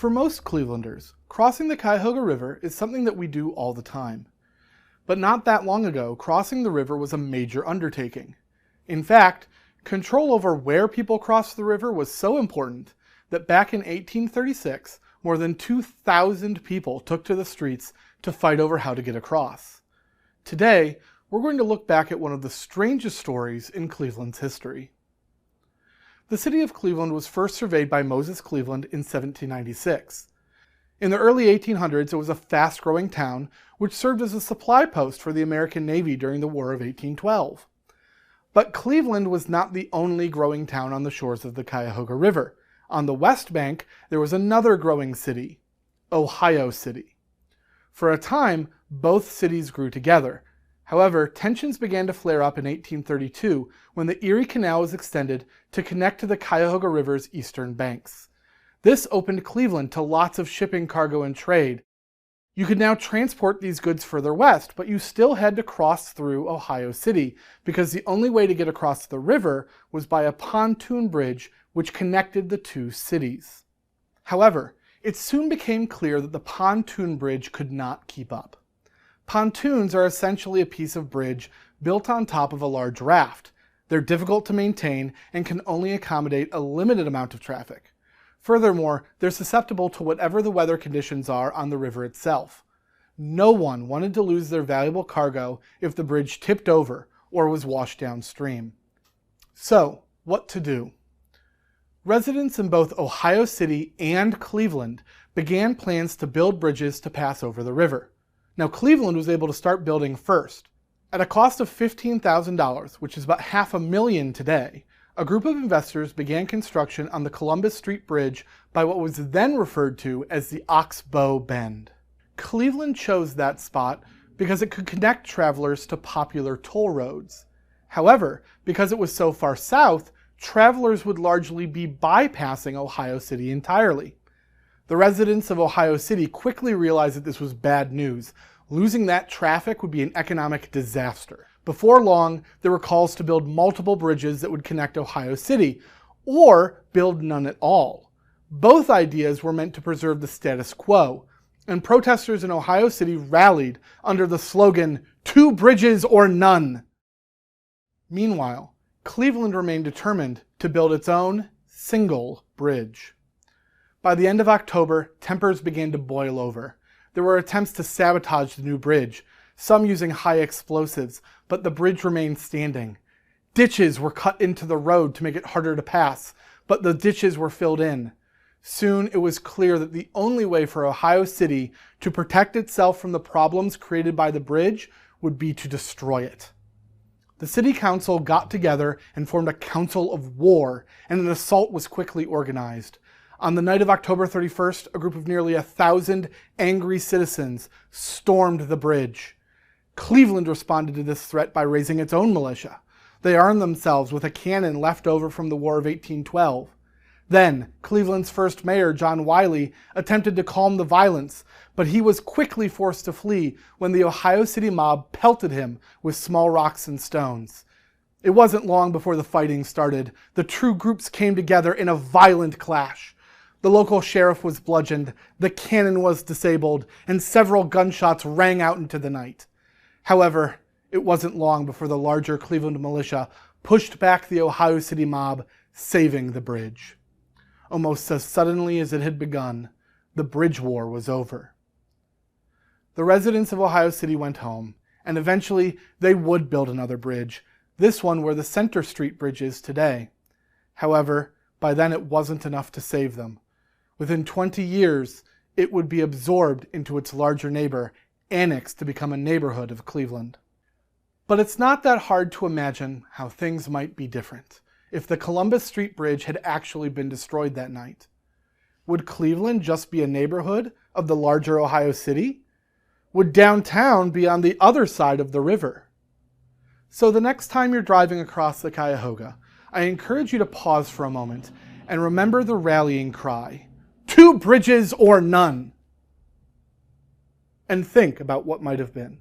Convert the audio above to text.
For most Clevelanders, crossing the Cuyahoga River is something that we do all the time. But not that long ago, crossing the river was a major undertaking. In fact, control over where people crossed the river was so important that back in 1836, more than 2,000 people took to the streets to fight over how to get across. Today, we're going to look back at one of the strangest stories in Cleveland's history. The city of Cleveland was first surveyed by Moses Cleveland in 1796. In the early 1800s, it was a fast-growing town which served as a supply post for the American Navy during the War of 1812. But Cleveland was not the only growing town on the shores of the Cuyahoga River. On the west bank, there was another growing city, Ohio City. For a time, both cities grew together. However, tensions began to flare up in 1832 when the Erie Canal was extended to connect to the Cuyahoga River's eastern banks. This opened Cleveland to lots of shipping, cargo, and trade. You could now transport these goods further west, but you still had to cross through Ohio City because the only way to get across the river was by a pontoon bridge which connected the two cities. However, it soon became clear that the pontoon bridge could not keep up. Pontoons are essentially a piece of bridge built on top of a large raft. They're difficult to maintain and can only accommodate a limited amount of traffic. Furthermore, they're susceptible to whatever the weather conditions are on the river itself. No one wanted to lose their valuable cargo if the bridge tipped over or was washed downstream. So, what to do? Residents in both Ohio City and Cleveland began plans to build bridges to pass over the river. Now, Cleveland was able to start building first. At a cost of $15,000, which is about $500,000 today, a group of investors began construction on the Columbus Street Bridge by what was then referred to as the Oxbow Bend. Cleveland chose that spot because it could connect travelers to popular toll roads. However, because it was so far south, travelers would largely be bypassing Ohio City entirely. The residents of Ohio City quickly realized that this was bad news. Losing that traffic would be an economic disaster. Before long, there were calls to build multiple bridges that would connect Ohio City, or build none at all. Both ideas were meant to preserve the status quo, and protesters in Ohio City rallied under the slogan, "Two bridges or none." Meanwhile, Cleveland remained determined to build its own single bridge. By the end of October, tempers began to boil over. There were attempts to sabotage the new bridge, some using high explosives, but the bridge remained standing. Ditches were cut into the road to make it harder to pass, but the ditches were filled in. Soon it was clear that the only way for Ohio City to protect itself from the problems created by the bridge would be to destroy it. The city council got together and formed a council of war, and an assault was quickly organized. On the night of October 31st, a group of nearly 1,000 angry citizens stormed the bridge. Cleveland responded to this threat by raising its own militia. They armed themselves with a cannon left over from the War of 1812. Then, Cleveland's first mayor, John Wiley, attempted to calm the violence, but he was quickly forced to flee when the Ohio City mob pelted him with small rocks and stones. It wasn't long before the fighting started. The two groups came together in a violent clash. The local sheriff was bludgeoned, the cannon was disabled, and several gunshots rang out into the night. However, it wasn't long before the larger Cleveland militia pushed back the Ohio City mob, saving the bridge. Almost as suddenly as it had begun, the bridge war was over. The residents of Ohio City went home, and eventually they would build another bridge, this one where the Center Street Bridge is today. However, by then it wasn't enough to save them. Within 20 years, it would be absorbed into its larger neighbor, annexed to become a neighborhood of Cleveland. But it's not that hard to imagine how things might be different if the Columbus Street Bridge had actually been destroyed that night. Would Cleveland just be a neighborhood of the larger Ohio City? Would downtown be on the other side of the river? So the next time you're driving across the Cuyahoga, I encourage you to pause for a moment and remember the rallying cry, "Two bridges or none," and think about what might have been.